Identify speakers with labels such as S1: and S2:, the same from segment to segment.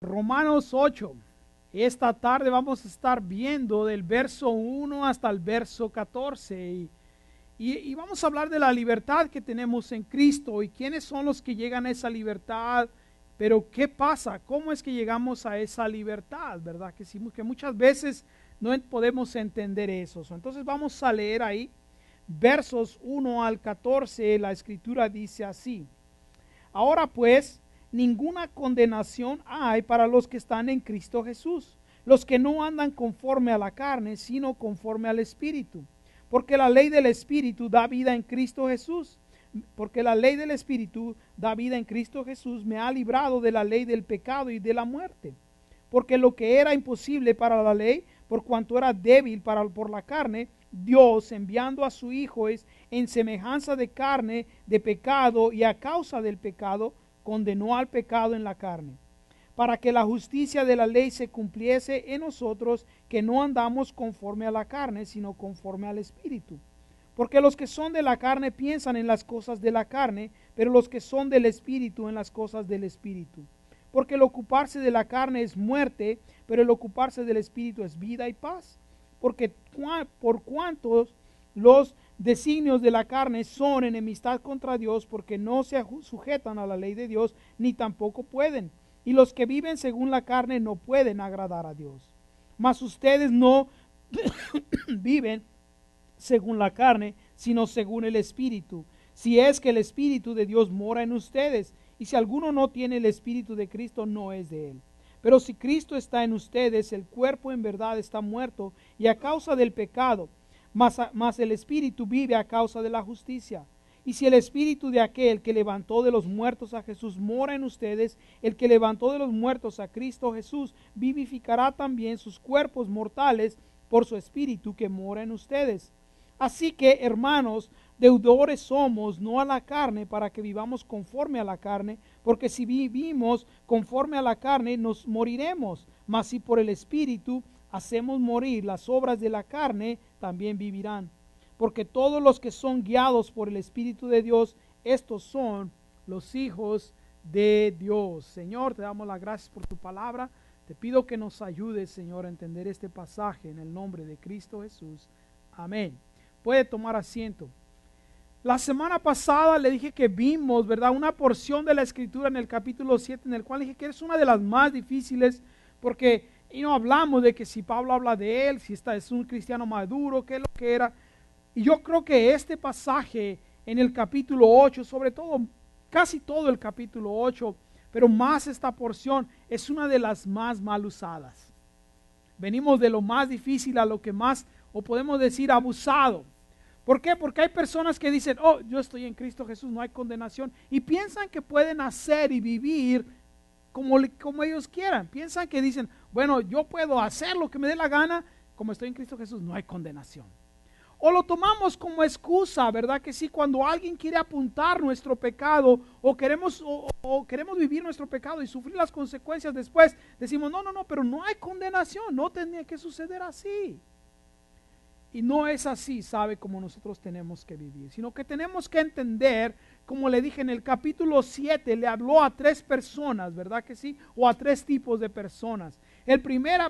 S1: Romanos 8. Esta tarde vamos a estar viendo del verso 1 hasta el verso 14 y vamos a hablar de la libertad que tenemos en Cristo y quiénes son los que llegan a esa libertad, pero qué pasa, cómo es que llegamos a esa libertad, ¿verdad? Que muchas veces no podemos entender eso. Entonces vamos a leer ahí versos 1 al 14, la escritura dice así: Ahora pues, ninguna condenación hay para los que están en Cristo Jesús, los que no andan conforme a la carne, sino conforme al Espíritu. Porque la ley del Espíritu da vida en Cristo Jesús. Porque la ley del Espíritu da vida en Cristo Jesús me ha librado de la ley del pecado y de la muerte. Porque lo que era imposible para la ley, por cuanto era débil por la carne, Dios, enviando a su Hijo en semejanza de carne, de pecado, y a causa del pecado, condenó al pecado en la carne, para que la justicia de la ley se cumpliese en nosotros, que no andamos conforme a la carne, sino conforme al Espíritu. Porque los que son de la carne piensan en las cosas de la carne, pero los que son del Espíritu en las cosas del Espíritu. Porque el ocuparse de la carne es muerte, pero el ocuparse del Espíritu es vida y paz. Porque por cuantos los designios de la carne son enemistad contra Dios, porque no se sujetan a la ley de Dios, ni tampoco pueden. Y los que viven según la carne no pueden agradar a Dios. Mas ustedes no viven según la carne, sino según el Espíritu. Si es que el Espíritu de Dios mora en ustedes, y si alguno no tiene el Espíritu de Cristo, no es de él. Pero si Cristo está en ustedes, el cuerpo en verdad está muerto, y a causa del pecado, mas el Espíritu vive a causa de la justicia. Y si el Espíritu de aquel que levantó de los muertos a Jesús mora en ustedes, el que levantó de los muertos a Cristo Jesús vivificará también sus cuerpos mortales por su Espíritu que mora en ustedes. Así que, hermanos, deudores somos, no a la carne, para que vivamos conforme a la carne, porque si vivimos conforme a la carne, nos moriremos. Mas si por el Espíritu hacemos morir las obras de la carne, también vivirán. Porque todos los que son guiados por el Espíritu de Dios, estos son los hijos de Dios. Señor, te damos las gracias por tu palabra. Te pido que nos ayudes, Señor, a entender este pasaje en el nombre de Cristo Jesús. Amén. Puede tomar asiento. La semana pasada le dije que vimos, ¿verdad?, una porción de la escritura en el capítulo 7, en el cual dije que es una de las más difíciles, porque no hablamos de que si Pablo habla de él, si es un cristiano maduro, qué es lo que era. Y yo creo que este pasaje en el capítulo 8, sobre todo, casi todo el capítulo 8, pero más esta porción, es una de las más mal usadas. Venimos de lo más difícil a lo que más, o podemos decir, abusado. ¿Por qué? Porque hay personas que dicen, oh, yo estoy en Cristo Jesús, no hay condenación, y piensan que pueden hacer y vivir como ellos quieran. Piensan que dicen, bueno, yo puedo hacer lo que me dé la gana, como estoy en Cristo Jesús, no hay condenación. O lo tomamos como excusa, ¿verdad? Que sí, cuando alguien quiere apuntar nuestro pecado, o queremos vivir nuestro pecado y sufrir las consecuencias después, decimos, no, pero no hay condenación, no tenía que suceder así. Y no es así, ¿sabe?, como nosotros tenemos que vivir, sino que tenemos que entender, como le dije en el capítulo 7, le habló a 3 personas, ¿verdad que sí? O a 3 tipos de personas. La primera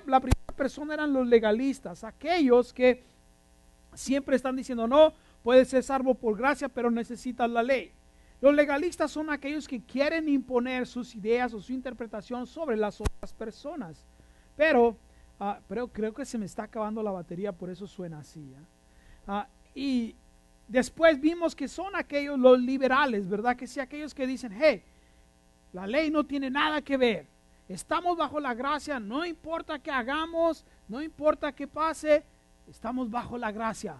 S1: persona eran los legalistas, aquellos que siempre están diciendo, no, puedes ser salvo por gracia, pero necesitas la ley. Los legalistas son aquellos que quieren imponer sus ideas o su interpretación sobre las otras personas. Pero creo que se me está acabando la batería, por eso suena así. Y después vimos que son aquellos, los liberales, ¿verdad? Que sí, aquellos que dicen, hey, la ley no tiene nada que ver. Estamos bajo la gracia, no importa qué hagamos, no importa qué pase, estamos bajo la gracia.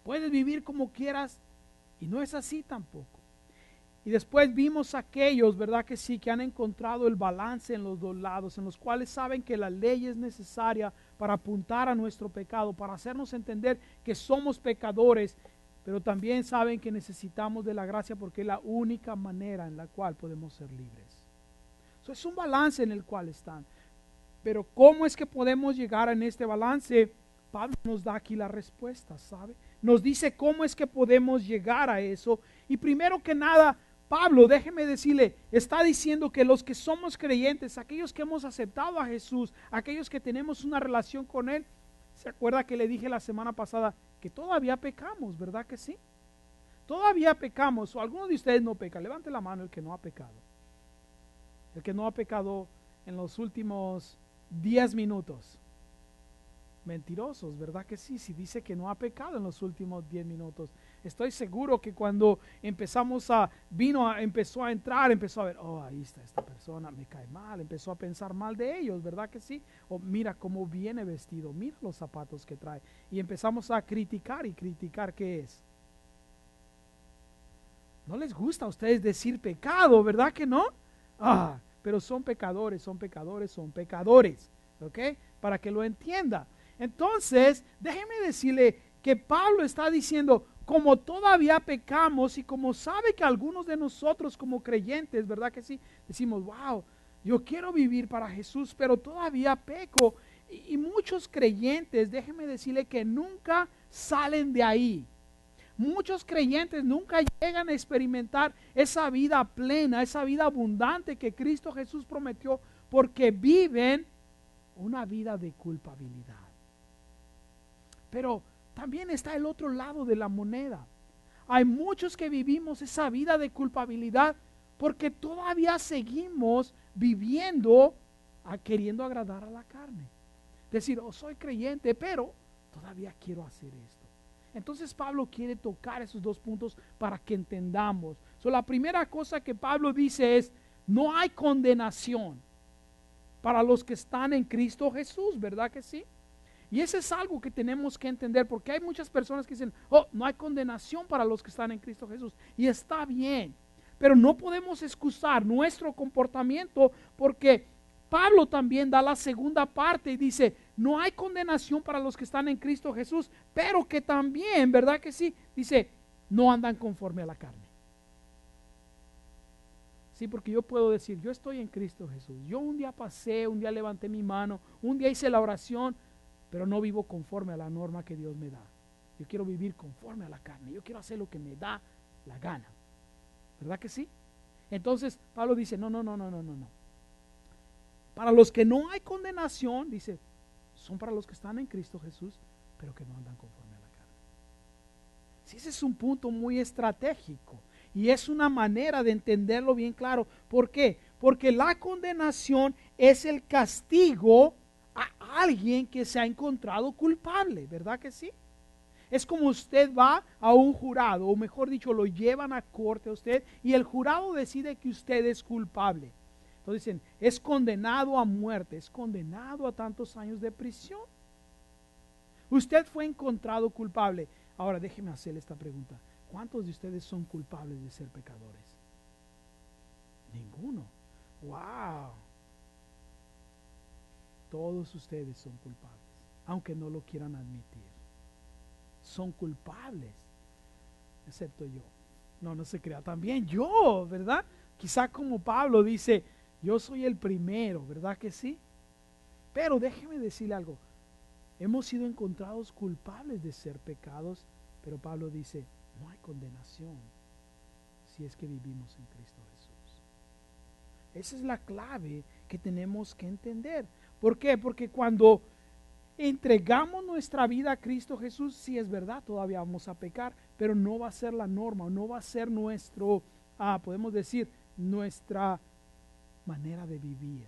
S1: Puedes vivir como quieras, y no es así tampoco. Y después vimos aquellos, ¿verdad que sí?, que han encontrado el balance en los dos lados, en los cuales saben que la ley es necesaria para apuntar a nuestro pecado, para hacernos entender que somos pecadores, pero también saben que necesitamos de la gracia porque es la única manera en la cual podemos ser libres. Eso es un balance en el cual están. Pero ¿cómo es que podemos llegar en este balance? Pablo nos da aquí la respuesta, ¿sabe? Nos dice cómo es que podemos llegar a eso. Y primero que nada, Pablo, déjeme decirle, está diciendo que los que somos creyentes, aquellos que hemos aceptado a Jesús, aquellos que tenemos una relación con Él, ¿se acuerda que le dije la semana pasada que todavía pecamos, verdad que sí? Todavía pecamos, o alguno de ustedes no peca. Levante la mano el que no ha pecado. El que no ha pecado en los últimos 10 minutos. Mentirosos, ¿verdad que sí? Si dice que no ha pecado en los últimos 10 minutos. Estoy seguro que cuando empezó a entrar, empezó a ver, oh, ahí está esta persona, me cae mal, empezó a pensar mal de ellos, ¿verdad que sí? O mira cómo viene vestido, mira los zapatos que trae. Y empezamos a criticar, y criticar, ¿qué es? No les gusta a ustedes decir pecado, ¿verdad que no? Pero son pecadores, son pecadores, son pecadores, ¿ok? Para que lo entienda. Entonces, déjeme decirle que Pablo está diciendo, como todavía pecamos y como sabe que algunos de nosotros como creyentes, ¿verdad que sí? Decimos, wow, yo quiero vivir para Jesús, pero todavía peco. Y muchos creyentes, déjeme decirle que nunca salen de ahí. Muchos creyentes nunca llegan a experimentar esa vida plena, esa vida abundante que Cristo Jesús prometió, porque viven una vida de culpabilidad. Pero también está el otro lado de la moneda. Hay muchos que vivimos esa vida de culpabilidad porque todavía seguimos viviendo queriendo agradar a la carne. Decir, oh, soy creyente, pero todavía quiero hacer esto. Entonces Pablo quiere tocar esos dos puntos para que entendamos. La primera cosa que Pablo dice es, no hay condenación para los que están en Cristo Jesús, ¿verdad que sí? Y eso es algo que tenemos que entender, porque hay muchas personas que dicen, oh, no hay condenación para los que están en Cristo Jesús. Y está bien, pero no podemos excusar nuestro comportamiento, porque Pablo también da la segunda parte y dice, no hay condenación para los que están en Cristo Jesús, pero que también, ¿verdad que sí? Dice, no andan conforme a la carne. Sí, porque yo puedo decir, yo estoy en Cristo Jesús. Yo un día pasé, un día levanté mi mano, un día hice la oración, pero no vivo conforme a la norma que Dios me da. Yo quiero vivir conforme a la carne. Yo quiero hacer lo que me da la gana. ¿Verdad que sí? Entonces Pablo dice, no. Para los que no hay condenación, dice, son para los que están en Cristo Jesús, pero que no andan conforme a la carne. Sí, ese es un punto muy estratégico y es una manera de entenderlo bien claro. ¿Por qué? Porque la condenación es el castigo a alguien que se ha encontrado culpable, ¿verdad que sí? Es como usted va a un jurado, o mejor dicho, lo llevan a corte a usted y el jurado decide que usted es culpable. Entonces dicen, es condenado a muerte, es condenado a tantos años de prisión. Usted fue encontrado culpable. Ahora déjeme hacerle esta pregunta. ¿Cuántos de ustedes son culpables de ser pecadores? Ninguno. ¡Wow! Todos ustedes son culpables, aunque no lo quieran admitir. Son culpables, excepto yo. No se crea, también yo, ¿verdad? Quizá como Pablo dice, yo soy el primero, ¿verdad que sí? Pero déjeme decirle algo, hemos sido encontrados culpables de ser pecados, pero Pablo dice, no hay condenación si es que vivimos en Cristo Jesús. Esa es la clave que tenemos que entender. ¿Por qué? Porque cuando entregamos nuestra vida a Cristo Jesús, sí es verdad, todavía vamos a pecar, pero no va a ser la norma, no va a ser nuestro, podemos decir, nuestra manera de vivir.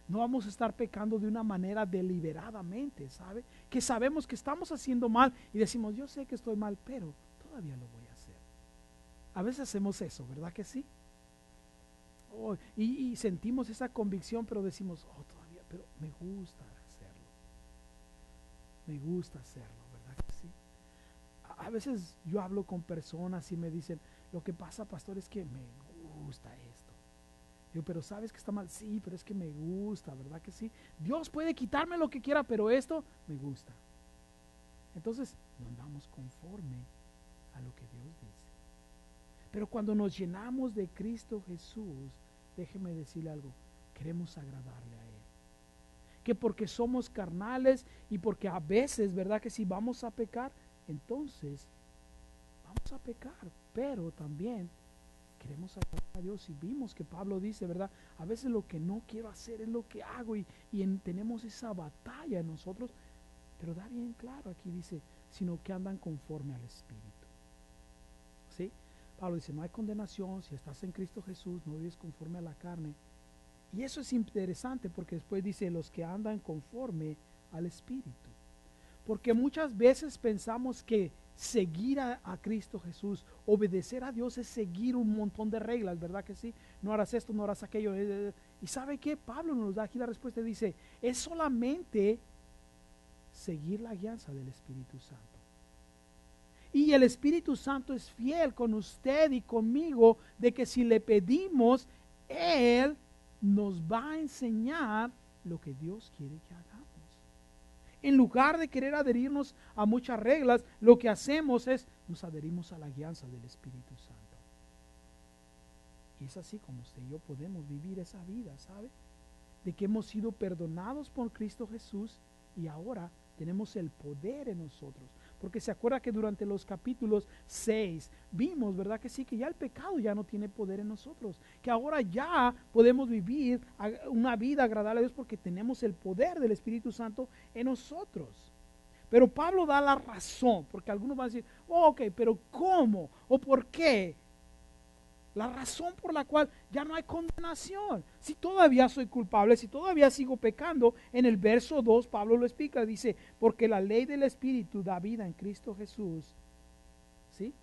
S1: No vamos a estar pecando de una manera deliberadamente, ¿sabe? Que sabemos que estamos haciendo mal y decimos, yo sé que estoy mal, pero todavía lo voy a hacer. A veces hacemos eso, ¿verdad que sí? Y sentimos esa convicción, pero decimos, todavía, pero me gusta hacerlo. Me gusta hacerlo, ¿verdad que sí? A veces yo hablo con personas y me dicen, lo que pasa, pastor, es que me gusta esto. Digo, pero ¿sabes que está mal? Sí, pero es que me gusta, ¿verdad que sí? Dios puede quitarme lo que quiera, pero esto me gusta. Entonces, no andamos conforme a lo que Dios dice. Pero cuando nos llenamos de Cristo Jesús, déjeme decirle algo, queremos agradarle a Él. Que porque somos carnales y porque a veces, ¿verdad que si vamos a pecar, entonces vamos a pecar, pero también queremos agradar a Dios y vimos que Pablo dice, ¿verdad? A veces lo que no quiero hacer es lo que hago y tenemos esa batalla en nosotros, pero da bien claro aquí dice, sino que andan conforme al Espíritu. ¿Sí? Pablo dice, no hay condenación si estás en Cristo Jesús, no vives conforme a la carne. Y eso es interesante porque después dice los que andan conforme al Espíritu. Porque muchas veces pensamos que seguir a Cristo Jesús, obedecer a Dios es seguir un montón de reglas, ¿verdad que sí? No harás esto, no harás aquello. Y ¿sabe qué? Pablo nos da aquí la respuesta, dice, es solamente seguir la guianza del Espíritu Santo. Y el Espíritu Santo es fiel con usted y conmigo de que si le pedimos, Él nos va a enseñar lo que Dios quiere que hagamos. En lugar de querer adherirnos a muchas reglas, lo que hacemos es nos adherimos a la guianza del Espíritu Santo. Y es así como usted y yo podemos vivir esa vida, ¿sabe? De que hemos sido perdonados por Cristo Jesús y ahora tenemos el poder en nosotros. Porque se acuerda que durante los capítulos 6 vimos, ¿verdad que sí? Que ya el pecado ya no tiene poder en nosotros. Que ahora ya podemos vivir una vida agradable a Dios porque tenemos el poder del Espíritu Santo en nosotros. Pero Pablo da la razón, porque algunos van a decir, oh, ok, pero ¿cómo? ¿O por qué? La razón por la cual ya no hay condenación. Si todavía soy culpable, si todavía sigo pecando, en el verso 2 Pablo lo explica, dice, porque la ley del Espíritu da vida en Cristo Jesús. ¿Sí?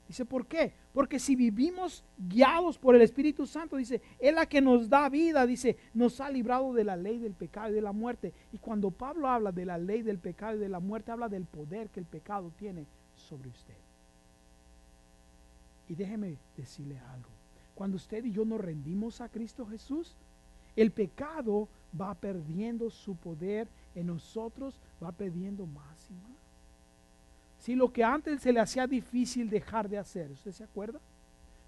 S1: Dice, ¿por qué? Porque si vivimos guiados por el Espíritu Santo, dice, es la que nos da vida, dice, nos ha librado de la ley del pecado y de la muerte. Y cuando Pablo habla de la ley del pecado y de la muerte, habla del poder que el pecado tiene sobre usted. Y déjeme decirle algo. Cuando usted y yo nos rendimos a Cristo Jesús, el pecado va perdiendo su poder en nosotros, va perdiendo más y más. Si lo que antes se le hacía difícil dejar de hacer, ¿usted se acuerda?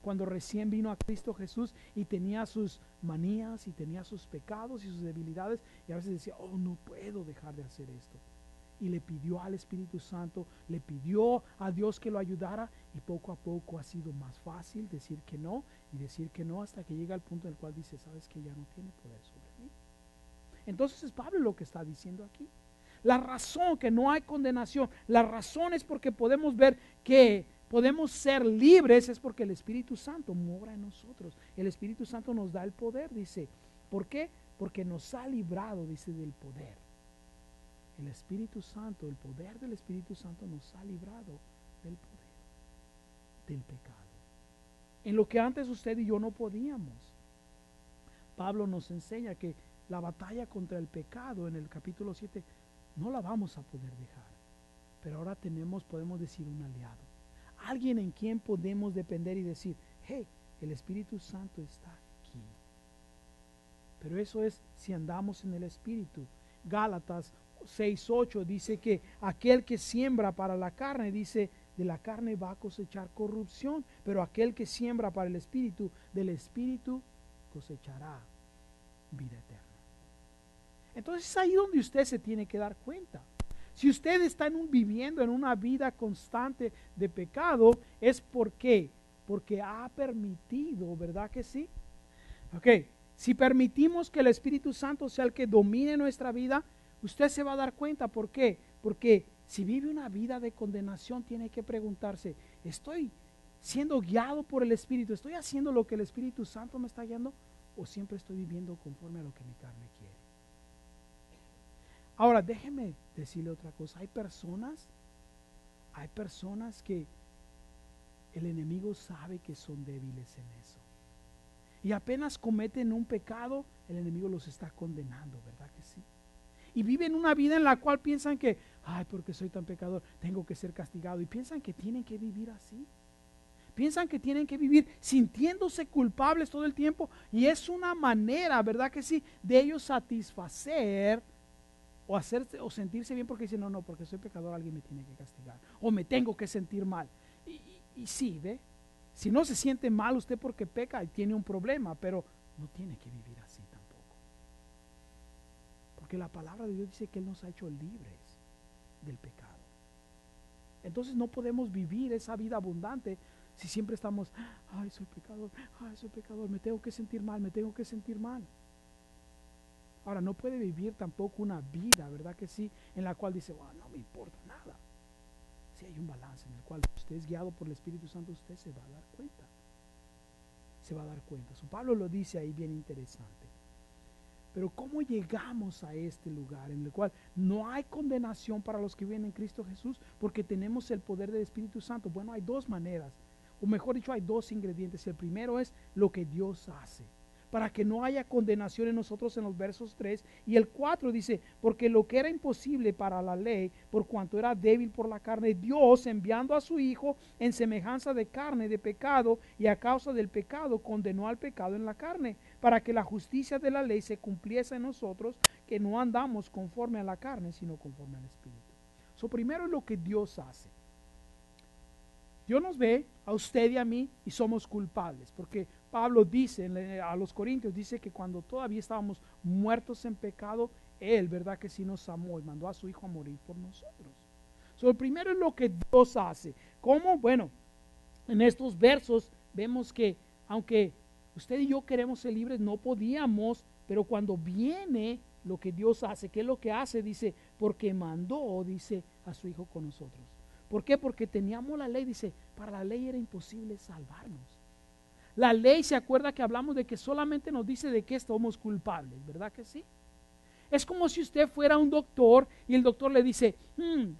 S1: Cuando recién vino a Cristo Jesús y tenía sus manías y tenía sus pecados y sus debilidades y a veces decía, oh, no puedo dejar de hacer esto. Y le pidió al Espíritu Santo, le pidió a Dios que lo ayudara y poco a poco ha sido más fácil decir que no y decir que no hasta que llega al punto en el cual dice, sabes que ya no tiene poder sobre mí. Entonces es Pablo lo que está diciendo aquí. La razón que no hay condenación, la razón es porque podemos ver que podemos ser libres, es porque el Espíritu Santo mora en nosotros. El Espíritu Santo nos da el poder, dice. ¿Por qué? Porque nos ha librado, dice, del poder. El Espíritu Santo, el poder del Espíritu Santo nos ha librado del poder, del pecado. En lo que antes usted y yo no podíamos. Pablo nos enseña que la batalla contra el pecado en el capítulo 7 no la vamos a poder dejar. Pero ahora podemos decir un aliado. Alguien en quien podemos depender y decir, hey, el Espíritu Santo está aquí. Pero eso es si andamos en el Espíritu. Gálatas 6:8 dice que aquel que siembra para la carne, dice, de la carne va a cosechar corrupción, pero aquel que siembra para el Espíritu, del Espíritu cosechará vida eterna. Entonces es ahí donde usted se tiene que dar cuenta. Si usted está viviendo en una vida constante de pecado, es porque ha permitido, ¿verdad que sí? Ok, si permitimos que el Espíritu Santo sea el que domine nuestra vida, usted se va a dar cuenta. ¿Por qué? Porque si vive una vida de condenación, tiene que preguntarse, ¿estoy siendo guiado por el Espíritu? ¿Estoy haciendo lo que el Espíritu Santo me está guiando? ¿O siempre estoy viviendo conforme a lo que mi carne quiere? Ahora, déjeme decirle otra cosa. Hay personas que el enemigo sabe que son débiles en eso. Y apenas cometen un pecado, el enemigo los está condenando, ¿verdad que sí? Y viven una vida en la cual piensan que, ay, porque soy tan pecador, tengo que ser castigado. Y piensan que tienen que vivir así. Piensan que tienen que vivir sintiéndose culpables todo el tiempo. Y es una manera, ¿verdad que sí?, de ellos satisfacer o sentirse bien porque dicen, no, porque soy pecador, alguien me tiene que castigar. O me tengo que sentir mal. Y sí, ¿ve? Si no se siente mal usted porque peca, tiene un problema, pero no tiene que vivir así tampoco. Porque la palabra de Dios dice que Él nos ha hecho libres del pecado. Entonces no podemos vivir esa vida abundante Si siempre estamos, ay, soy pecador, me tengo que sentir mal, me tengo que sentir mal. Ahora, no puede vivir tampoco una vida, ¿verdad que sí? En la cual dice, bueno, no me importa nada. Si hay un balance en el cual usted es guiado por el Espíritu Santo, usted se va a dar cuenta. Se va a dar cuenta. Pablo lo dice ahí bien interesante. Pero ¿cómo llegamos a este lugar en el cual no hay condenación para los que viven en Cristo Jesús? Porque tenemos el poder del Espíritu Santo. Bueno, hay dos maneras, o mejor dicho, hay dos ingredientes. El primero es lo que Dios hace, para que no haya condenación en nosotros, en los versos 3 y el 4 dice, porque lo que era imposible para la ley, por cuanto era débil por la carne, Dios enviando a su Hijo en semejanza de carne, de pecado, y a causa del pecado condenó al pecado en la carne, para que la justicia de la ley se cumpliese en nosotros, que no andamos conforme a la carne, sino conforme al Espíritu. Primero es lo que Dios hace. Dios nos ve a usted y a mí y somos culpables, porque Pablo dice a los Corintios, dice que cuando todavía estábamos muertos en pecado, Él, ¿verdad que sí nos amó y mandó a su Hijo a morir por nosotros? Lo primero es lo que Dios hace. ¿Cómo? Bueno, en estos versos vemos que aunque usted y yo queremos ser libres, no podíamos, pero cuando viene lo que Dios hace, ¿qué es lo que hace? Dice, porque mandó, dice, a su Hijo con nosotros. ¿Por qué? Porque teníamos la ley, dice, para la ley era imposible salvarnos. La ley, se acuerda que hablamos de que solamente nos dice de qué somos culpables, ¿verdad que sí? Es como si usted fuera un doctor y el doctor le dice,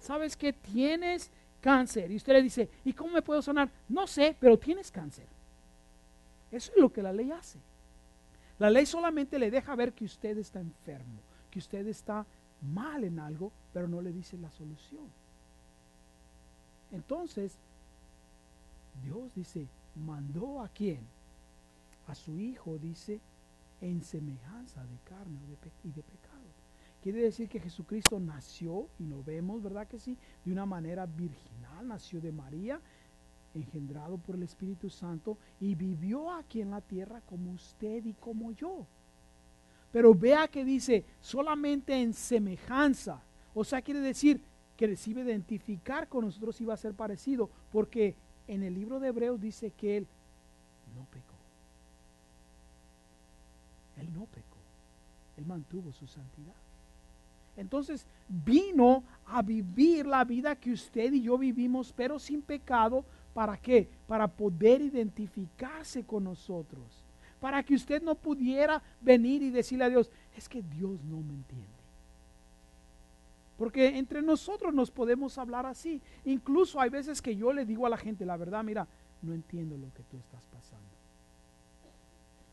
S1: ¿sabes qué? Tienes cáncer. Y usted le dice, ¿y cómo me puedo sanar? No sé, pero tienes cáncer. Eso es lo que la ley hace. La ley solamente le deja ver que usted está enfermo, que usted está mal en algo, pero no le dice la solución. Entonces, Dios dice, mandó a quién? A su Hijo, dice, en semejanza de carne y de pecado. Quiere decir que Jesucristo nació, y lo vemos, ¿verdad que sí? De una manera virginal, nació de María, engendrado por el Espíritu Santo, y vivió aquí en la tierra como usted y como yo. Pero vea que dice, solamente en semejanza. O sea, quiere decir que se iba a identificar con nosotros, iba a ser parecido, porque en el libro de Hebreos dice que Él no pecó. Él no pecó. Él mantuvo su santidad. Entonces vino a vivir la vida que usted y yo vivimos, pero sin pecado. ¿Para qué? Para poder identificarse con nosotros. Para que usted no pudiera venir y decirle a Dios, es que Dios no me entiende. Porque entre nosotros nos podemos hablar así. Incluso hay veces que yo le digo a la gente, la verdad, mira, no entiendo lo que tú estás pasando.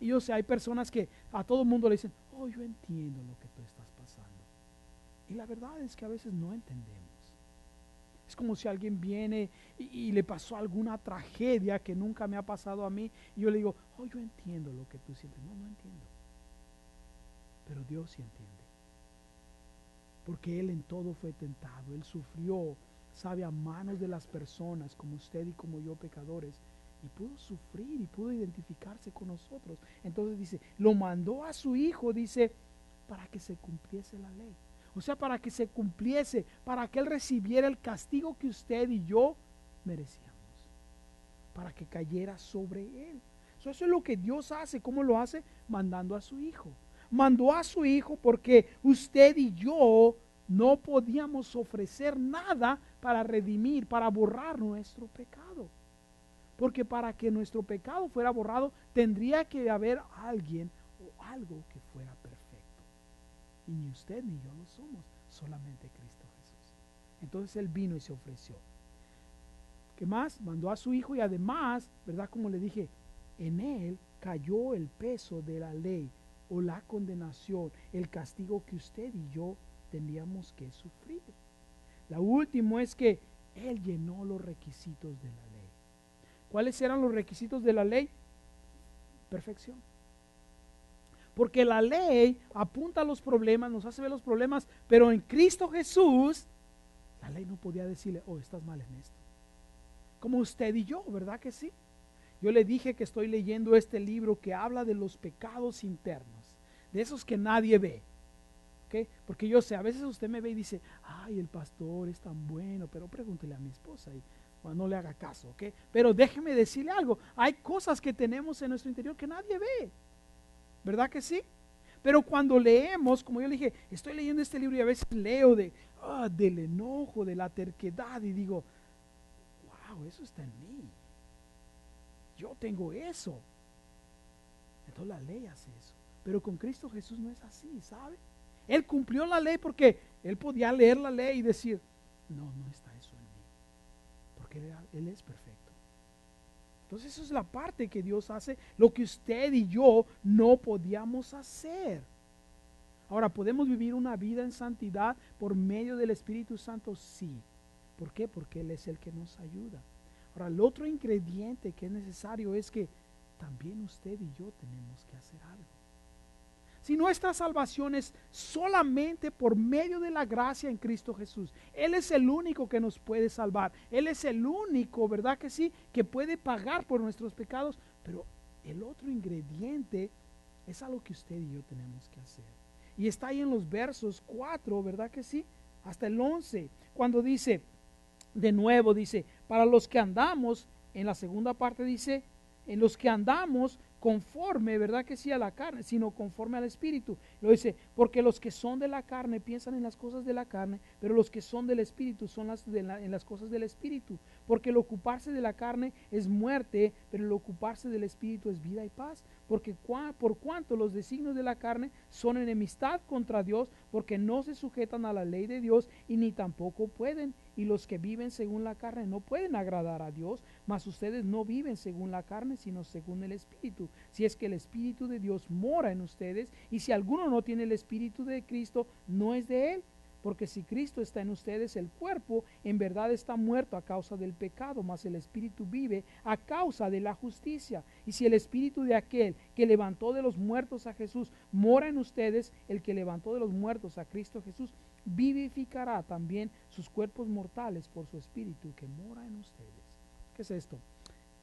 S1: Y yo sé, hay personas que a todo el mundo le dicen, oh, yo entiendo lo que tú estás pasando. Y la verdad es que a veces no entendemos. Es como si alguien viene y le pasó alguna tragedia que nunca me ha pasado a mí. Y yo le digo, oh, yo entiendo lo que tú sientes. No, no entiendo. Pero Dios sí entiende. Porque Él en todo fue tentado. Él sufrió, sabe, a manos de las personas como usted y como yo, pecadores. Y pudo sufrir y pudo identificarse con nosotros. Entonces dice, lo mandó a su Hijo, dice, para que se cumpliese la ley. O sea, para que se cumpliese, para que Él recibiera el castigo que usted y yo merecíamos. Para que cayera sobre Él. Eso es lo que Dios hace. ¿Cómo lo hace? Mandando a su Hijo. Mandó a su Hijo porque usted y yo no podíamos ofrecer nada para redimir, para borrar nuestro pecado. Porque para que nuestro pecado fuera borrado, tendría que haber alguien o algo que fuera perfecto. Y ni usted ni yo lo somos, solamente Cristo Jesús. Entonces Él vino y se ofreció. ¿Qué más? Mandó a su Hijo y además, ¿verdad? Como le dije, en Él cayó el peso de la ley o la condenación, el castigo que usted y yo teníamos que sufrir. La última es que Él llenó los requisitos de la ley. ¿Cuáles eran los requisitos de la ley? Perfección. Porque la ley apunta a los problemas, nos hace ver los problemas, pero en Cristo Jesús, la ley no podía decirle, oh, estás mal en esto. Como usted y yo, ¿verdad que sí? Yo le dije que estoy leyendo este libro que habla de los pecados internos, de esos que nadie ve. ¿Okay? Porque yo sé, a veces usted me ve y dice, ay, el pastor es tan bueno, pero pregúntele a mi esposa y Bueno, no le haga caso, ¿ok? Pero déjeme decirle algo. Hay cosas que tenemos en nuestro interior que nadie ve. ¿Verdad que sí? Pero cuando leemos, como yo le dije, estoy leyendo este libro y a veces leo del enojo, de la terquedad y digo, wow, eso está en mí. Yo tengo eso. Entonces la ley hace eso. Pero con Cristo Jesús no es así, ¿sabe? Él cumplió la ley porque él podía leer la ley y decir, no está eso en mí. Porque él es perfecto. Entonces eso es la parte que Dios hace, lo que usted y yo no podíamos hacer. Ahora, ¿podemos vivir una vida en santidad por medio del Espíritu Santo? Sí. ¿Por qué? Porque Él es el que nos ayuda. Ahora, el otro ingrediente que es necesario es que también usted y yo tenemos que hacer algo. Si nuestra salvación es solamente por medio de la gracia en Cristo Jesús, Él es el único que nos puede salvar. Él es el único, ¿verdad que sí?, que puede pagar por nuestros pecados. Pero el otro ingrediente es algo que usted y yo tenemos que hacer. Y está ahí en los versos 4, ¿verdad que sí?, hasta el 11, cuando dice, de nuevo dice, para los que andamos, en la segunda parte dice, en los que andamos conforme, ¿verdad que sí?, a la carne, sino conforme al Espíritu. Lo dice, porque los que son de la carne piensan en las cosas de la carne, pero los que son del Espíritu son en las cosas del Espíritu. Porque el ocuparse de la carne es muerte, pero el ocuparse del Espíritu es vida y paz. Porque por cuanto los designios de la carne son enemistad contra Dios, porque no se sujetan a la ley de Dios y ni tampoco pueden. Y los que viven según la carne no pueden agradar a Dios, mas ustedes no viven según la carne, sino según el Espíritu. Si es que el Espíritu de Dios mora en ustedes, y si alguno no tiene el Espíritu de Cristo, no es de él. Porque si Cristo está en ustedes, el cuerpo en verdad está muerto a causa del pecado, mas el Espíritu vive a causa de la justicia. Y si el Espíritu de aquel que levantó de los muertos a Jesús mora en ustedes, el que levantó de los muertos a Cristo Jesús vivificará también sus cuerpos mortales por su Espíritu que mora en ustedes. ¿Qué es esto?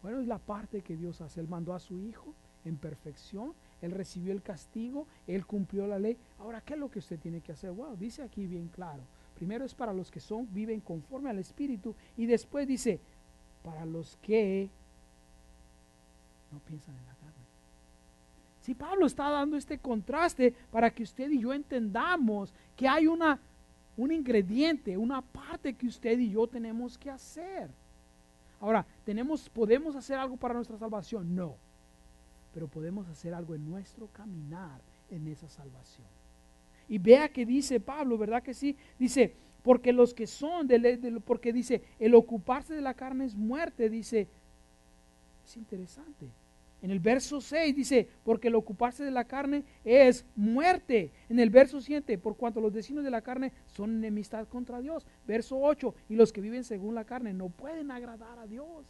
S1: Bueno, es la parte que Dios hace. Él mandó a su Hijo en perfección, Él recibió el castigo, Él cumplió la ley. Ahora, ¿qué es lo que usted tiene que hacer? Wow, dice aquí bien claro. Primero es para los que viven conforme al Espíritu, y después dice, para los que no piensan en la carne. Si Pablo está dando este contraste para que usted y yo entendamos que hay un ingrediente, una parte que usted y yo tenemos que hacer. Ahora, ¿podemos hacer algo para nuestra salvación? No. Pero podemos hacer algo en nuestro caminar en esa salvación. Y vea que dice Pablo, ¿verdad que sí? Dice, porque los que son, porque dice, el ocuparse de la carne es muerte, dice, es interesante. En el verso 6 dice, porque el ocuparse de la carne es muerte. En el verso 7, por cuanto los designios de la carne son enemistad contra Dios. Verso 8, y los que viven según la carne no pueden agradar a Dios.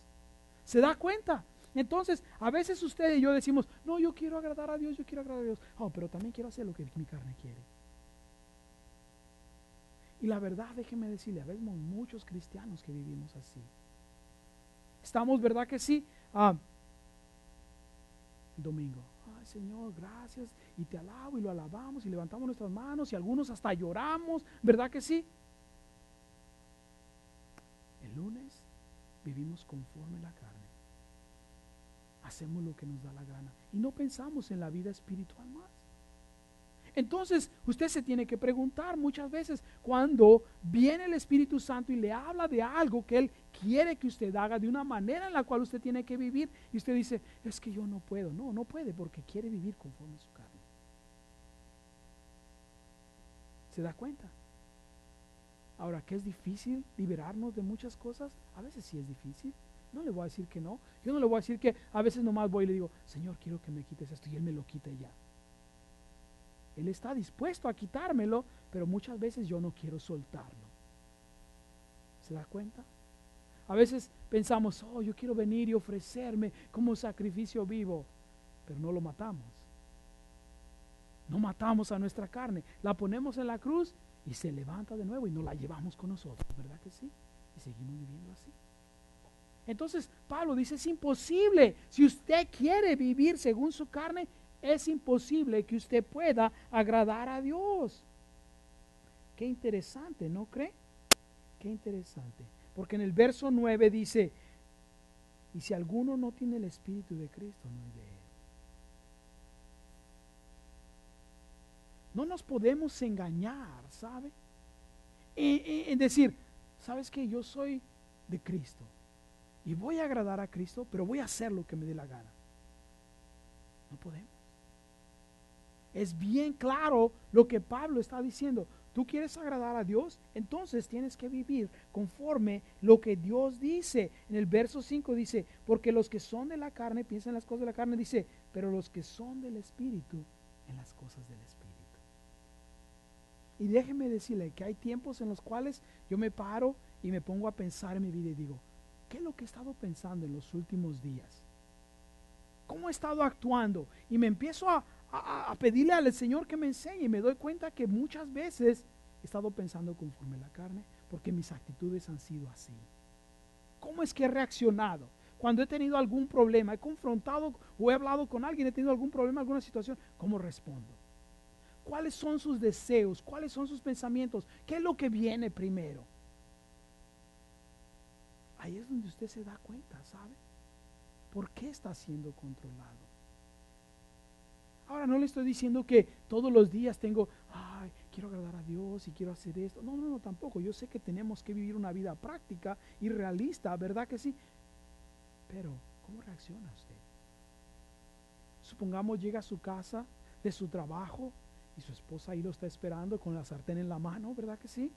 S1: ¿Se da cuenta? Entonces, a veces usted y yo decimos, no, yo quiero agradar a Dios, yo quiero agradar a Dios. Oh, pero también quiero hacer lo que mi carne quiere. Y la verdad, déjeme decirle, vemos muchos cristianos que vivimos así. Estamos, ¿verdad que sí? Domingo, ay Señor, gracias, y te alabo y lo alabamos y levantamos nuestras manos y algunos hasta lloramos, ¿verdad que sí? El lunes vivimos conforme la carne, hacemos lo que nos da la gana y no pensamos en la vida espiritual más. Entonces usted se tiene que preguntar muchas veces cuando viene el Espíritu Santo y le habla de algo que Él quiere que usted haga de una manera en la cual usted tiene que vivir, y usted dice, es que yo no puedo. No puede porque quiere vivir conforme a su carne. ¿Se da cuenta? Ahora, ¿que es difícil liberarnos de muchas cosas? A veces sí es difícil. No le voy a decir que no. Yo no le voy a decir que a veces nomás voy y le digo, Señor, quiero que me quites esto, y Él me lo quita y ya. Él está dispuesto a quitármelo, pero muchas veces yo no quiero soltarlo. ¿Se da cuenta? A veces pensamos, oh, yo quiero venir y ofrecerme como sacrificio vivo, pero no lo matamos. No matamos a nuestra carne, la ponemos en la cruz y se levanta de nuevo y nos la llevamos con nosotros, ¿verdad que sí? Y seguimos viviendo así. Entonces Pablo dice, es imposible. Si usted quiere vivir según su carne, es imposible que usted pueda agradar a Dios. Qué interesante, ¿no cree? Qué interesante. Porque en el verso 9 dice, y si alguno no tiene el Espíritu de Cristo, no es de él. No nos podemos engañar, ¿sabe? En decir, ¿sabes qué? Yo soy de Cristo y voy a agradar a Cristo, pero voy a hacer lo que me dé la gana. No podemos. Es bien claro lo que Pablo está diciendo. Tú quieres agradar a Dios, entonces tienes que vivir conforme lo que Dios dice. En el verso 5 dice, porque los que son de la carne piensan en las cosas de la carne, dice, pero los que son del Espíritu, en las cosas del Espíritu. Y déjeme decirle que hay tiempos en los cuales yo me paro y me pongo a pensar en mi vida y digo, ¿qué es lo que he estado pensando en los últimos días? ¿Cómo he estado actuando? Y me empiezo a pedirle al Señor que me enseñe y me doy cuenta que muchas veces he estado pensando conforme a la carne porque mis actitudes han sido así. ¿Cómo es que he reaccionado? Cuando he tenido algún problema, he confrontado o he hablado con alguien, he tenido algún problema, alguna situación, ¿cómo respondo? ¿Cuáles son sus deseos? ¿Cuáles son sus pensamientos? ¿Qué es lo que viene primero? Ahí es donde usted se da cuenta, ¿sabe? ¿Por qué está siendo controlado? Ahora no le estoy diciendo que todos los días tengo, ay, quiero agradar a Dios y quiero hacer esto. No, no, no, tampoco. Yo sé que tenemos que vivir una vida práctica y realista, ¿verdad que sí? Pero, ¿cómo reacciona usted? Supongamos llega a su casa de su trabajo y su esposa ahí lo está esperando con la sartén en la mano, ¿verdad que sí?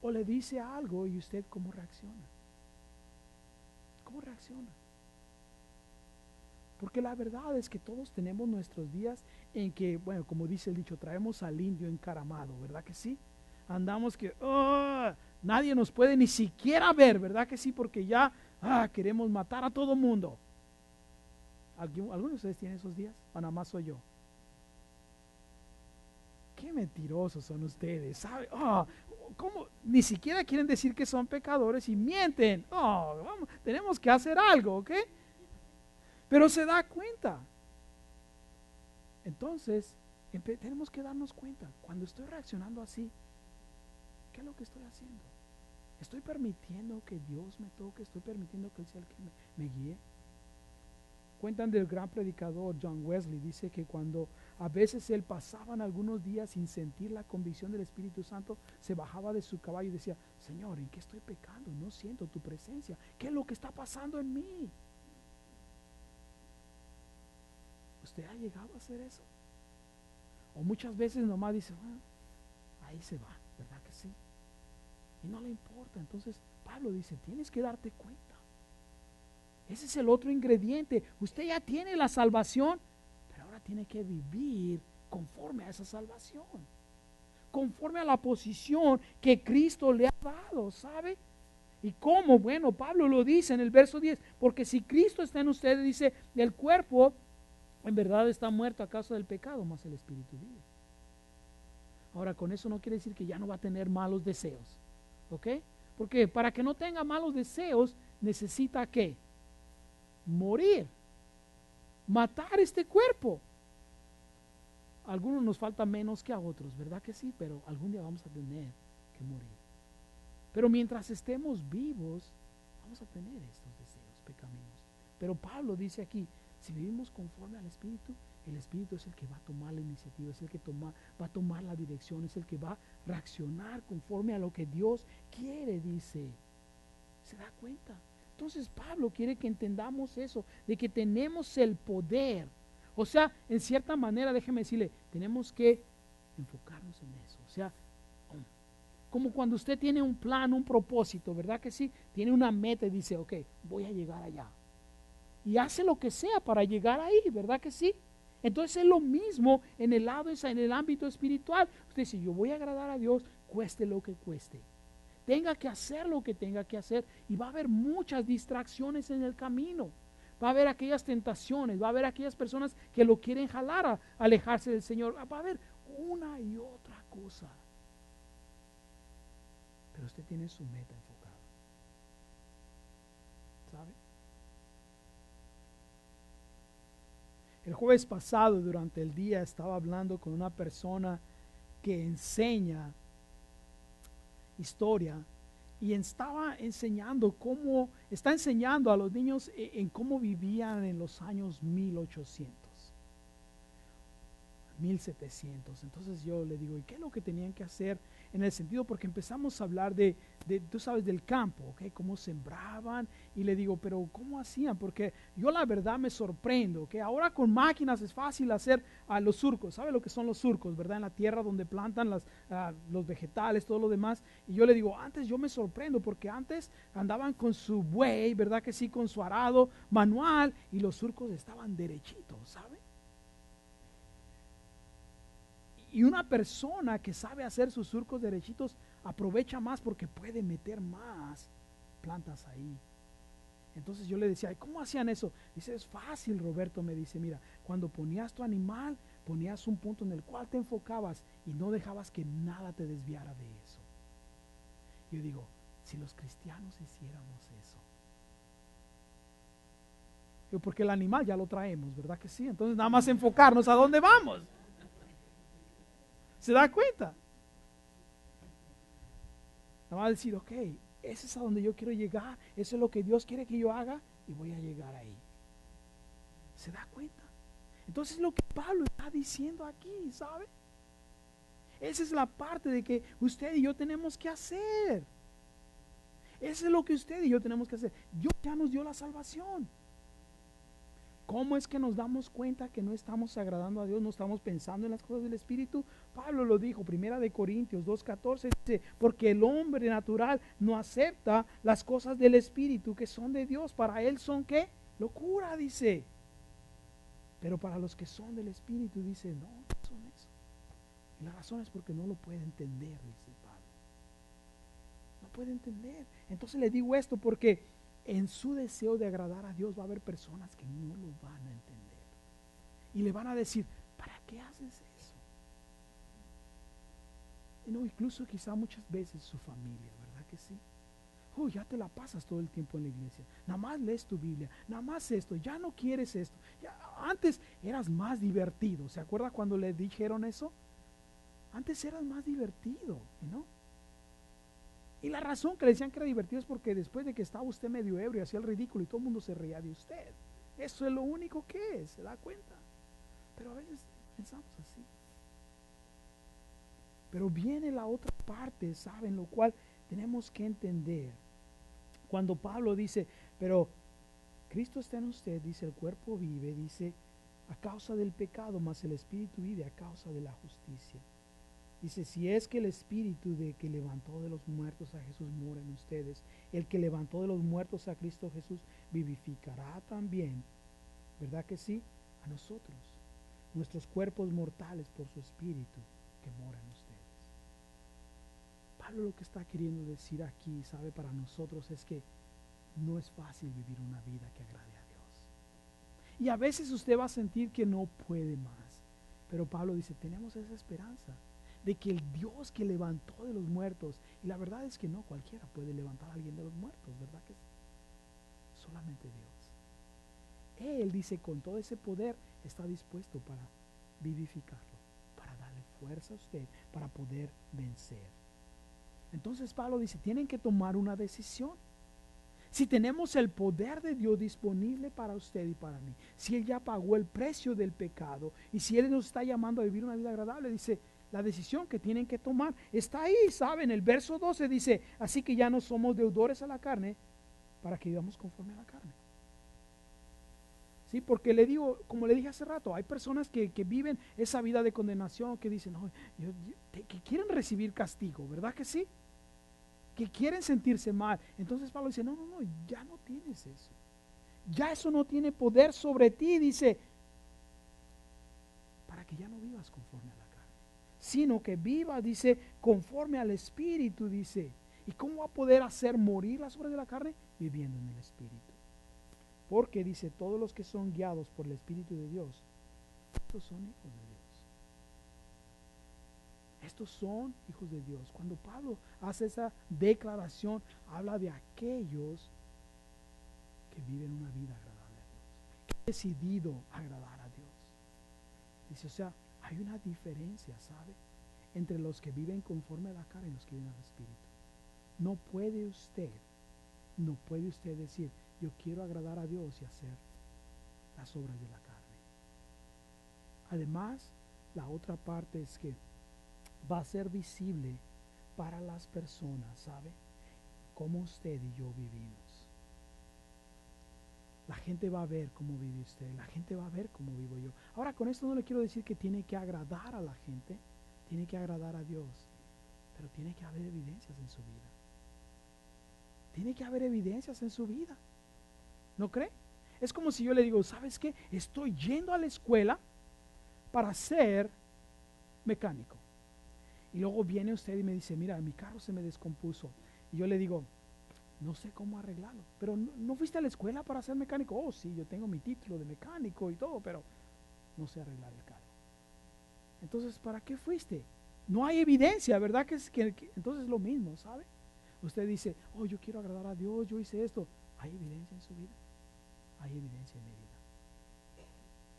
S1: O le dice algo y usted ¿cómo reacciona? ¿Cómo reacciona? Porque la verdad es que todos tenemos nuestros días en que, bueno, como dice el dicho, traemos al indio encaramado, ¿verdad que sí? Andamos que nadie nos puede ni siquiera ver, ¿verdad que sí? Porque ya queremos matar a todo mundo. ¿Algunos de ustedes tienen esos días? ¿O nada más soy yo? Qué mentirosos son ustedes, ¿sabe? ¿Cómo? Ni siquiera quieren decir que son pecadores y mienten. Vamos, tenemos que hacer algo, ¿ok? Pero se da cuenta. Entonces, tenemos que darnos cuenta. Cuando estoy reaccionando así, ¿qué es lo que estoy haciendo? ¿Estoy permitiendo que Dios me toque? ¿Estoy permitiendo que Él sea el que me guíe? Cuentan del gran predicador John Wesley. Dice que cuando a veces él pasaban algunos días sin sentir la convicción del Espíritu Santo, se bajaba de su caballo y decía, Señor, ¿en qué estoy pecando? No siento tu presencia. ¿Qué es lo que está pasando en mí? ¿Usted ha llegado a hacer eso? O muchas veces nomás dice, ahí se va, ¿verdad que sí? Y no le importa. Entonces Pablo dice, tienes que darte cuenta. Ese es el otro ingrediente. Usted ya tiene la salvación, pero ahora tiene que vivir conforme a esa salvación, conforme a la posición que Cristo le ha dado, ¿sabe? ¿Y cómo? Bueno, Pablo lo dice en el verso 10, porque si Cristo está en ustedes, dice, el cuerpo en verdad está muerto a causa del pecado, mas el espíritu vive. Ahora, con eso no quiere decir que ya no va a tener malos deseos, ¿ok? Porque para que no tenga malos deseos, necesita ¿qué? Morir, matar este cuerpo. A algunos nos falta menos que a otros, ¿verdad que sí? Pero algún día vamos a tener que morir. Pero mientras estemos vivos, vamos a tener estos deseos pecaminosos. Pero Pablo dice aquí, si vivimos conforme al Espíritu, el Espíritu es el que va a tomar la iniciativa, es el que va a tomar la dirección, es el que va a reaccionar conforme a lo que Dios quiere, dice. ¿Se da cuenta? Entonces Pablo quiere que entendamos eso, de que tenemos el poder. O sea, en cierta manera, déjeme decirle, tenemos que enfocarnos en eso. O sea, como cuando usted tiene un plan, un propósito, ¿verdad que sí? Tiene una meta y dice, ok, voy a llegar allá. Y hace lo que sea para llegar ahí, ¿verdad que sí? Entonces es lo mismo en el lado, en el ámbito espiritual. Usted dice, yo voy a agradar a Dios, cueste lo que cueste. Tenga que hacer lo que tenga que hacer y va a haber muchas distracciones en el camino. Va a haber aquellas tentaciones, va a haber aquellas personas que lo quieren jalar a alejarse del Señor. Va a haber una y otra cosa. Pero usted tiene su meta enfocada. ¿Sabe? El jueves pasado, durante el día, estaba hablando con una persona que enseña historia y está enseñando a los niños en cómo vivían en los años 1800. 1700. Entonces yo le digo, ¿y qué es lo que tenían que hacer en el sentido? Porque empezamos a hablar tú sabes, del campo, ¿ok? Cómo sembraban, y le digo, pero ¿cómo hacían? Porque yo la verdad me sorprendo, que ahora con máquinas es fácil hacer los surcos. ¿Sabe lo que son los surcos, verdad? En la tierra donde plantan los vegetales, todo lo demás. Y yo le digo, antes yo me sorprendo, porque antes andaban con su buey, ¿verdad que sí? Con su arado manual, y los surcos estaban derechitos, ¿sabe? Y una persona que sabe hacer sus surcos derechitos aprovecha más porque puede meter más plantas ahí. Entonces yo le decía, ¿cómo hacían eso? Dice, es fácil, Roberto. Me dice, mira, cuando ponías tu animal, ponías un punto en el cual te enfocabas y no dejabas que nada te desviara de eso. Yo digo, si los cristianos hiciéramos eso. Porque el animal ya lo traemos, ¿verdad que sí? Entonces nada más enfocarnos a dónde vamos. ¿Se da cuenta? Va a decir, ok, ese es a donde yo quiero llegar, eso es lo que Dios quiere que yo haga y voy a llegar ahí. ¿Se da cuenta? Entonces lo que Pablo está diciendo aquí, ¿sabe? Esa es la parte de que usted y yo tenemos que hacer. Eso es lo que usted y yo tenemos que hacer. Dios ya nos dio la salvación. ¿Cómo es que nos damos cuenta que no estamos agradando a Dios, no estamos pensando en las cosas del Espíritu? Pablo lo dijo, 1 Corintios 2:14, dice, porque el hombre natural no acepta las cosas del Espíritu que son de Dios. Para él son, ¿qué? Locura, dice. Pero para los que son del Espíritu, dice, no, no son eso. Y la razón es porque no lo puede entender, dice Pablo. No puede entender. Entonces le digo esto porque en su deseo de agradar a Dios va a haber personas que no lo van a entender. Y le van a decir, ¿para qué haces eso? Y no, incluso quizá muchas veces su familia, ¿verdad que sí? Ya te la pasas todo el tiempo en la iglesia. Nada más lees tu Biblia, nada más esto, ya no quieres esto. Ya, antes eras más divertido. ¿Se acuerda cuando le dijeron eso? Antes eras más divertido, ¿no? Y la razón que le decían que era divertido es porque después de que estaba usted medio ebrio, hacía el ridículo y todo el mundo se reía de usted. Eso es lo único que es, ¿se da cuenta? Pero a veces pensamos así. Pero viene la otra parte, ¿saben? Lo cual tenemos que entender. Cuando Pablo dice, pero Cristo está en usted, dice, el cuerpo vive, dice, a causa del pecado, mas el espíritu vive a causa de la justicia. Dice, si es que el espíritu de que levantó de los muertos a Jesús mora en ustedes, el que levantó de los muertos a Cristo Jesús vivificará también, ¿verdad que sí? A nosotros, nuestros cuerpos mortales por su espíritu que mora en ustedes. Pablo lo que está queriendo decir aquí, ¿sabe? Para nosotros es que no es fácil vivir una vida que agrade a Dios. Y a veces usted va a sentir que no puede más. Pero Pablo dice, tenemos esa esperanza de que el Dios que levantó de los muertos, y la verdad es que no cualquiera puede levantar a alguien de los muertos, ¿verdad que sí? Solamente Dios. Él dice, con todo ese poder está dispuesto para vivificarlo, para darle fuerza a usted, para poder vencer. Entonces Pablo dice, tienen que tomar una decisión. Si tenemos el poder de Dios disponible para usted y para mí, si Él ya pagó el precio del pecado y si Él nos está llamando a vivir una vida agradable, dice, la decisión que tienen que tomar está ahí, ¿saben? El verso 12 dice, así que ya no somos deudores a la carne para que vivamos conforme a la carne. Sí, porque le digo, como le dije hace rato, hay personas que viven esa vida de condenación, que dicen, no, que quieren recibir castigo, ¿verdad que sí? Que quieren sentirse mal. Entonces Pablo dice, no, ya no tienes eso. Ya eso no tiene poder sobre ti, dice, para que ya no vivas conforme a la carne, sino que vivas, dice, conforme al Espíritu, dice. ¿Y cómo va a poder hacer morir las obras de la carne? Viviendo en el Espíritu. Porque dice, todos los que son guiados por el Espíritu de Dios, estos son hijos de Dios. Estos son hijos de Dios. Cuando Pablo hace esa declaración, habla de aquellos que viven una vida agradable a Dios, que han decidido agradar a Dios. Dice, o sea, hay una diferencia, ¿sabe? Entre los que viven conforme a la carne y los que viven al Espíritu. no puede usted decir, yo quiero agradar a Dios y hacer las obras de la carne. Además, la otra parte es que va a ser visible para las personas, ¿sabe? Cómo usted y yo vivimos. La gente va a ver cómo vive usted, la gente va a ver cómo vivo yo. Ahora, con esto no le quiero decir que tiene que agradar a la gente, tiene que agradar a Dios, pero tiene que haber evidencias en su vida. Tiene que haber evidencias en su vida. ¿No cree? Es como si yo le digo, ¿sabes qué? Estoy yendo a la escuela para ser mecánico. Y luego viene usted y me dice, mira, mi carro se me descompuso. Y yo le digo, no sé cómo arreglarlo. Pero ¿no fuiste a la escuela para ser mecánico? Oh, sí, yo tengo mi título de mecánico y todo, pero no sé arreglar el carro. Entonces, ¿para qué fuiste? No hay evidencia, ¿verdad? Entonces es lo mismo, ¿sabe? Usted dice, oh, yo quiero agradar a Dios, yo hice esto. ¿Hay evidencia en su vida? Hay evidencia en mi vida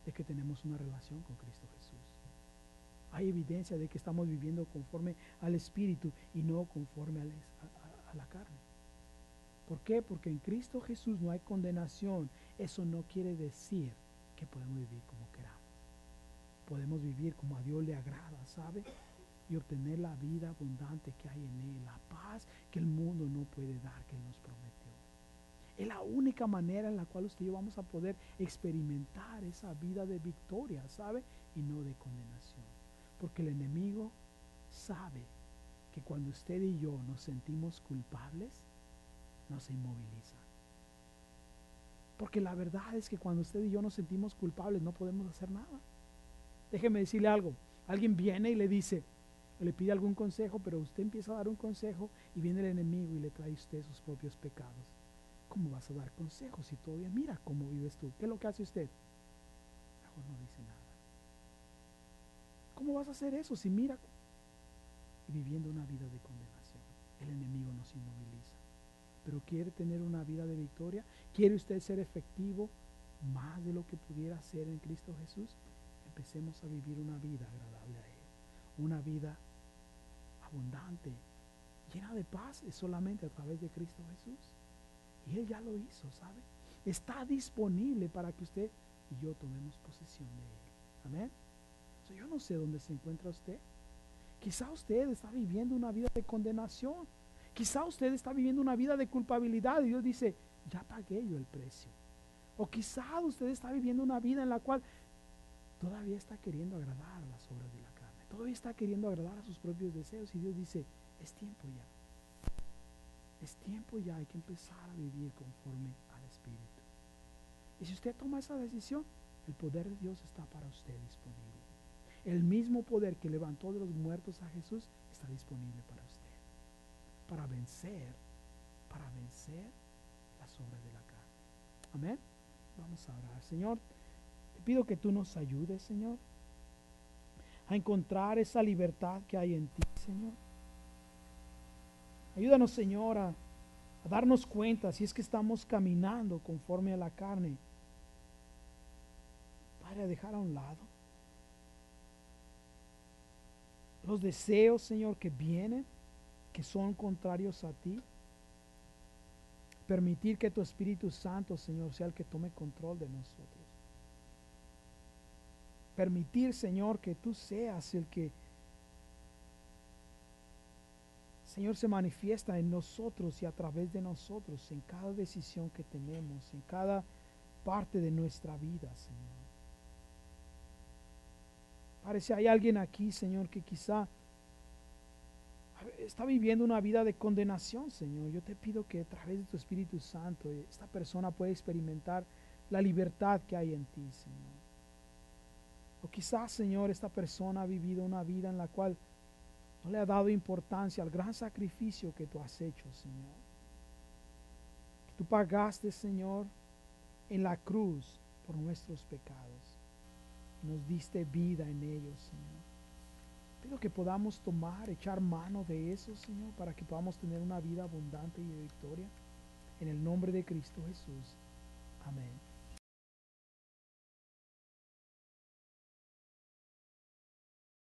S1: de que tenemos una relación con Cristo Jesús. Hay evidencia de que estamos viviendo conforme al Espíritu y no conforme a la carne. ¿Por qué? Porque en Cristo Jesús no hay condenación. Eso no quiere decir que podemos vivir como queramos. Podemos vivir como a Dios le agrada, ¿sabe? Y obtener la vida abundante que hay en Él, la paz que el mundo no puede dar, que Él nos prometió. Es la única manera en la cual usted y yo vamos a poder experimentar esa vida de victoria, ¿sabe? Y no de condenación. Porque el enemigo sabe que cuando usted y yo nos sentimos culpables, nos inmoviliza. Porque la verdad es que cuando usted y yo nos sentimos culpables, no podemos hacer nada. Déjeme decirle algo. Alguien viene y le dice, le pide algún consejo, pero usted empieza a dar un consejo y viene el enemigo y le trae a usted sus propios pecados. ¿Cómo vas a dar consejos si todavía mira cómo vives tú? ¿Qué es lo que hace usted? Mejor no dice nada. ¿Cómo vas a hacer eso si mira viviendo una vida de condenación? El enemigo nos inmoviliza. Pero quiere tener una vida de victoria. ¿Quiere usted ser efectivo más de lo que pudiera ser en Cristo Jesús? Empecemos a vivir una vida agradable a Él. Una vida abundante, llena de paz, es solamente a través de Cristo Jesús. Y Él ya lo hizo, ¿sabe? Está disponible para que usted y yo tomemos posesión de Él. Amén. Yo no sé dónde se encuentra usted. Quizá usted está viviendo una vida de condenación. Quizá usted está viviendo una vida de culpabilidad y Dios dice, ya pagué yo el precio. O quizá usted está viviendo una vida en la cual todavía está queriendo agradar a las obras de la carne. Todavía está queriendo agradar a sus propios deseos y Dios dice, es tiempo ya. Es tiempo ya, hay que empezar a vivir conforme al Espíritu. Y si usted toma esa decisión, el poder de Dios está para usted disponible. El mismo poder que levantó de los muertos a Jesús está disponible para usted. Para vencer las obras de la carne. Amén. Vamos a orar. Señor, te pido que tú nos ayudes, Señor, a encontrar esa libertad que hay en ti, Señor. Ayúdanos, Señor, a darnos cuenta si es que estamos caminando conforme a la carne. Padre, a dejar a un lado los deseos, Señor, que vienen, que son contrarios a ti. Permitir que tu Espíritu Santo, Señor, sea el que tome control de nosotros. Permitir, Señor, que tú seas el que, Señor, se manifiesta en nosotros y a través de nosotros, en cada decisión que tenemos, en cada parte de nuestra vida, Señor. Padre, si hay alguien aquí, Señor, que quizá está viviendo una vida de condenación, Señor, yo te pido que a través de tu Espíritu Santo esta persona pueda experimentar la libertad que hay en ti, Señor. O quizás, Señor, esta persona ha vivido una vida en la cual no le ha dado importancia al gran sacrificio que tú has hecho, Señor. Que tú pagaste, Señor, en la cruz por nuestros pecados. Nos diste vida en ellos, Señor. Pido que podamos echar mano de eso, Señor, para que podamos tener una vida abundante y de victoria. En el nombre de Cristo Jesús. Amén.